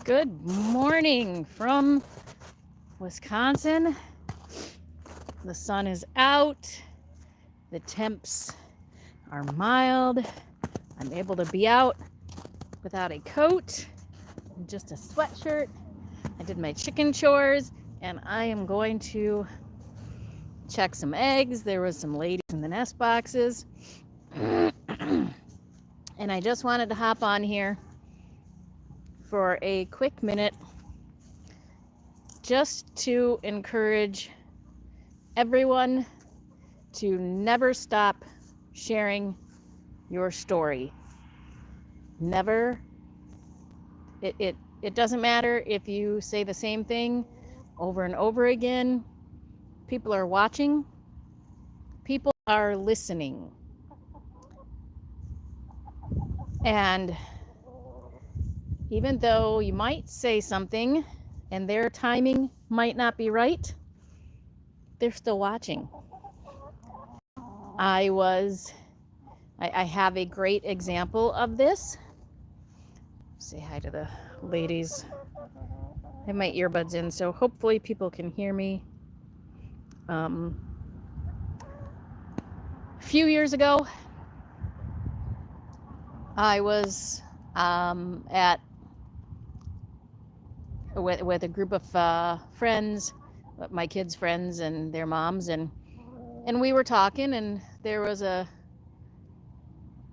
Good morning from Wisconsin. The sun is out. The temps are mild. I'm able to be out without a coat, just a sweatshirt. I did my chicken chores and I am going to check some eggs. There was some ladies in the nest boxes. And I just wanted to hop on here for a quick minute just to encourage everyone to never stop sharing your story. Never. It doesn't matter if you say the same thing over and over again. People are watching. People are listening. And even though you might say something and their timing might not be right, they're still watching. I have a great example of this. Say hi to the ladies. I have my earbuds in, so hopefully people can hear me. A few years ago, I was with a group of friends, my kids' friends and their moms, and we were talking, and there was a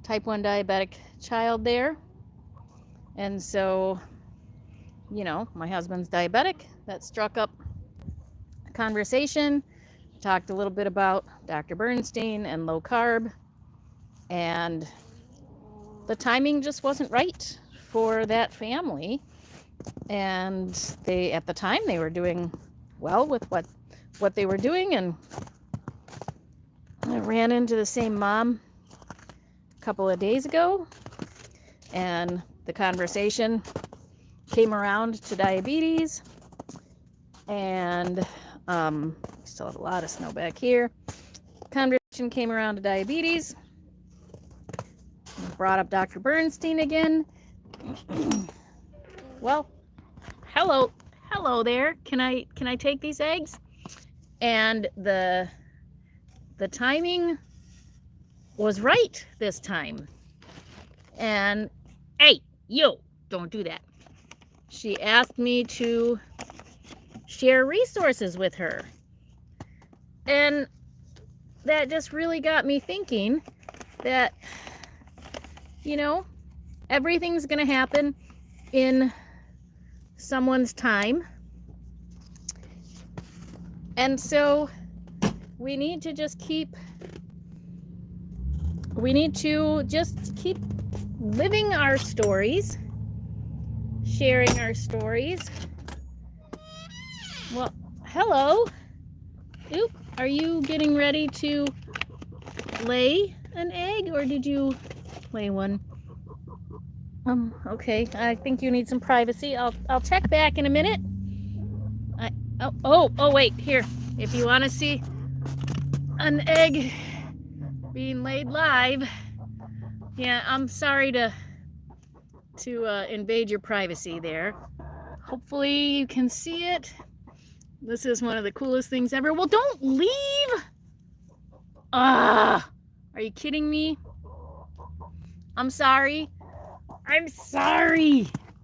type 1 diabetic child there. And so, my husband's diabetic. That struck up a conversation. Talked a little bit about Dr. Bernstein and low carb, and the timing just wasn't right for that family. And at the time, they were doing well with what they were doing. And I ran into the same mom a couple of days ago, and the conversation came around to diabetes. And still have a lot of snow back here. Conversation came around to diabetes. Brought up Dr. Bernstein again. Well, hello there. Can I take these eggs? And the timing was right this time. And hey, yo, don't do that. She asked me to share resources with her. And that just really got me thinking that, everything's going to happen in someone's time. And so we need to just keep living our stories, sharing our stories. Well, hello. Oop, are you getting ready to lay an egg, or did you lay one? Okay, I think you need some privacy. I'll check back in a minute. Wait, here. If you want to see an egg being laid live, yeah, I'm sorry to invade your privacy there. Hopefully you can see it. This is one of the coolest things ever. Well, don't leave! Are you kidding me? I'm sorry,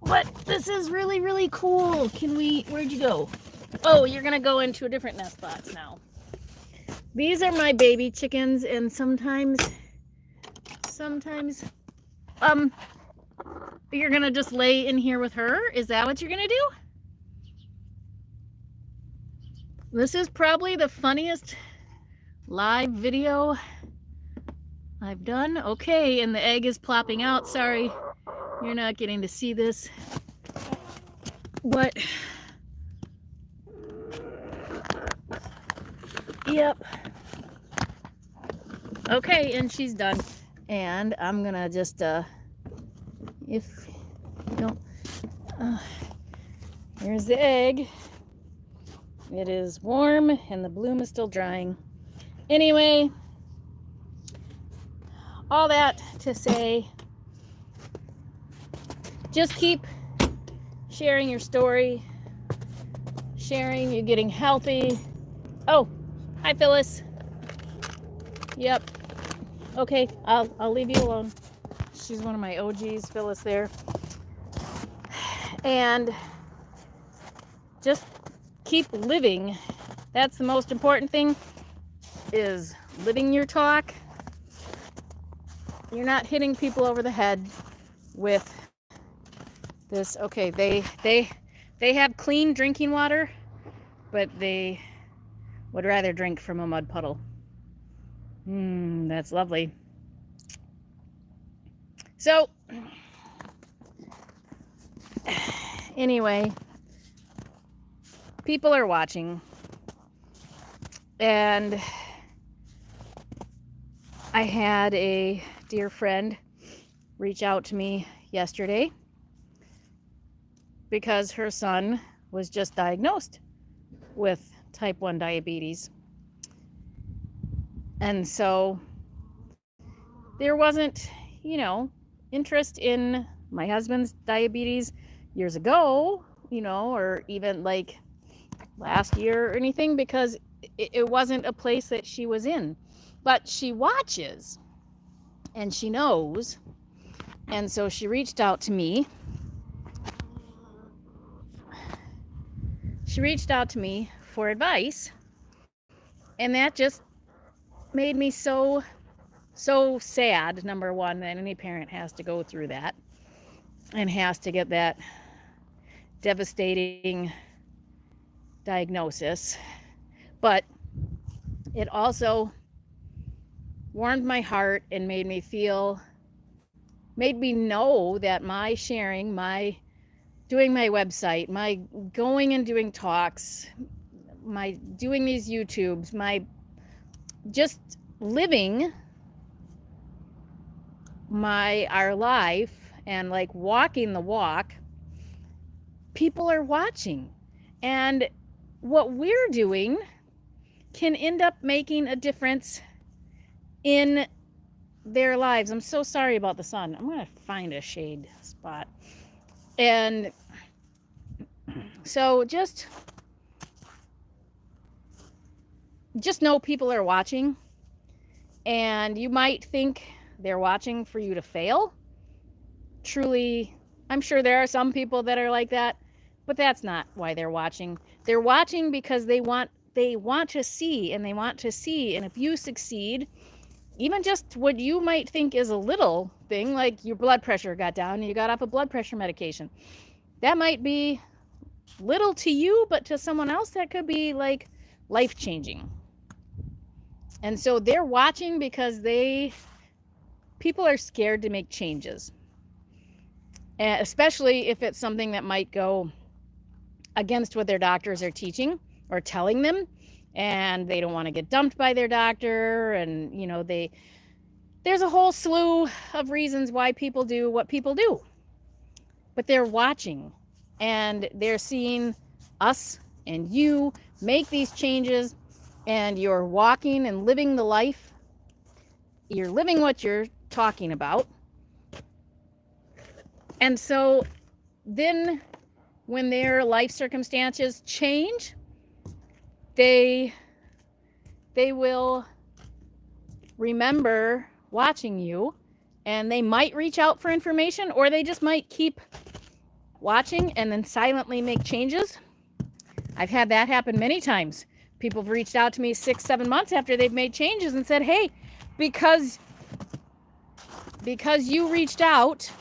but this is really, really cool. Where'd you go? Oh, you're gonna go into a different nest box now. These are my baby chickens, and sometimes, you're gonna just lay in here with her? Is that what you're gonna do? This is probably the funniest live video I've done. Okay, and the egg is plopping out. Sorry, you're not getting to see this. But, yep. Okay, and she's done. And I'm gonna just, if you don't, here's the egg. It is warm and the bloom is still drying. Anyway, all that to say, just keep sharing your story, sharing you getting healthy. Oh, hi Phyllis. Yep. Okay, I'll leave you alone. She's one of my OGs, Phyllis there. And just keep living. That's the most important thing, is living your talk. You're not hitting people over the head with this. Okay, they have clean drinking water, but they would rather drink from a mud puddle. That's lovely. So anyway, people are watching, and I had a dear friend reach out to me yesterday because her son was just diagnosed with type 1 diabetes. And so there wasn't, interest in my husband's diabetes years ago, or even like last year or anything, because it wasn't a place that she was in. But she watches and she knows. And so she reached out to me. She reached out to me for advice. And that just made me so sad, number one, that any parent has to go through that and has to get that devastating diagnosis. But it also warmed my heart and made me know that my sharing, my doing my website, my going and doing talks, my doing these YouTubes, my just living our life and like walking the walk, people are watching. And what we're doing can end up making a difference in their lives. I'm so sorry about the sun. I'm going to find a shade spot. And so just know people are watching, and you might think they're watching for you to fail. Truly, I'm sure there are some people that are like that, but that's not why they're watching. They're watching because they want to see, and if you succeed, even just what you might think is a little thing, like your blood pressure got down and you got off of blood pressure medication, that might be little to you, but to someone else that could be like life-changing. And so they're watching because people are scared to make changes, and especially if it's something that might go against what their doctors are teaching or telling them, and they don't want to get dumped by their doctor. And there's a whole slew of reasons why people do what people do, but they're watching and they're seeing us and you make these changes, and you're walking and living the life. You're living what you're talking about. And so then when their life circumstances change, they will remember watching you, and they might reach out for information, or they just might keep watching and then silently make changes. I've had that happen many times. People have reached out to me 6-7 months after they've made changes and said, hey, because you reached out,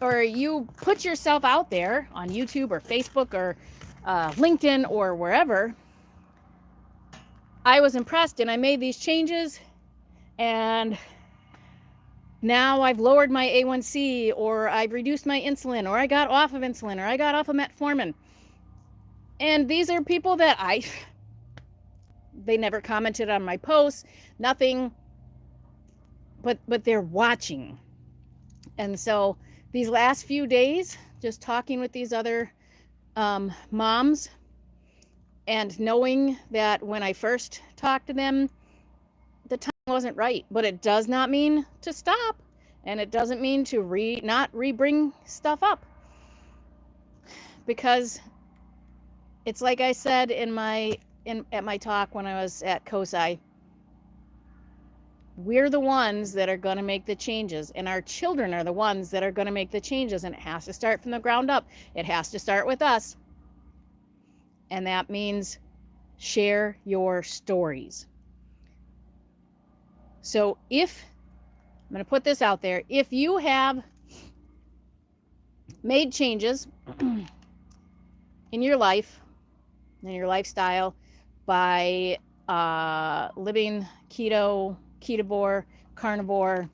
or you put yourself out there on YouTube or Facebook or LinkedIn or wherever, I was impressed and I made these changes, and now I've lowered my A1C, or I've reduced my insulin, or I got off of insulin, or I got off of metformin. And these are people that they never commented on my posts, nothing, but they're watching. And so these last few days, just talking with these other moms, and knowing that when I first talked to them, the time wasn't right. But it does not mean to stop, and it doesn't mean to not re-bring stuff up. because it's like I said at my talk when I was at COSI, we're the ones that are going to make the changes, and our children are the ones that are going to make the changes, and it has to start from the ground up. It has to start with us. And that means share your stories. So I'm going to put this out there, if you have made changes in your life, in your lifestyle, by living keto, ketovore, carnivore,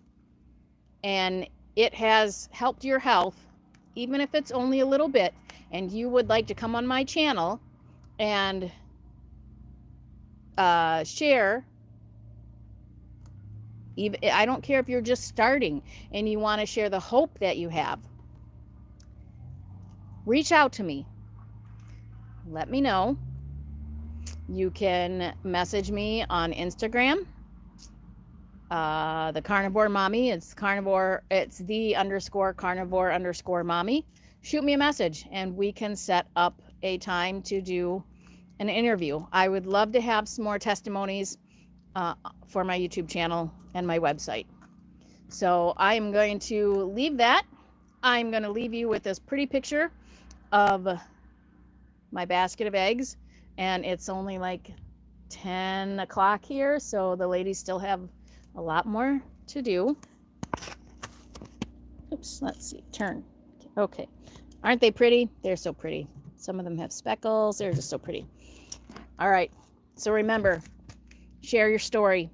and it has helped your health, even if it's only a little bit, and you would like to come on my channel and share, even, I don't care if you're just starting and you want to share the hope that you have, reach out to me. Let me know. You can message me on Instagram, the Carnivore Mommy. It's Carnivore. It's the _Carnivore_Mommy. Shoot me a message and we can set up a time to do an interview. I would love to have some more testimonies for my YouTube channel and my website. So I'm going to leave that. I'm going to leave you with this pretty picture of my basket of eggs, and it's only like 10 o'clock here, so the ladies still have a lot more to do. Oops, let's see, turn. Okay, aren't they pretty? They're so pretty. Some of them have speckles. They're just so pretty. All right, so remember, share your story.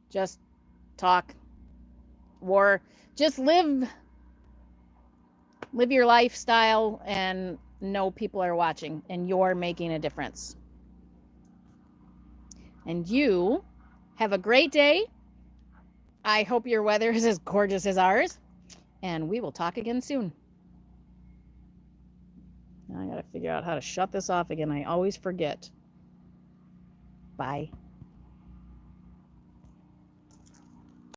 Just talk, or just live your lifestyle and know people are watching and you're making a difference. And you have a great day. I hope your weather is as gorgeous as ours, and we will talk again soon. Now I gotta figure out how to shut this off again. I always forget. Bye.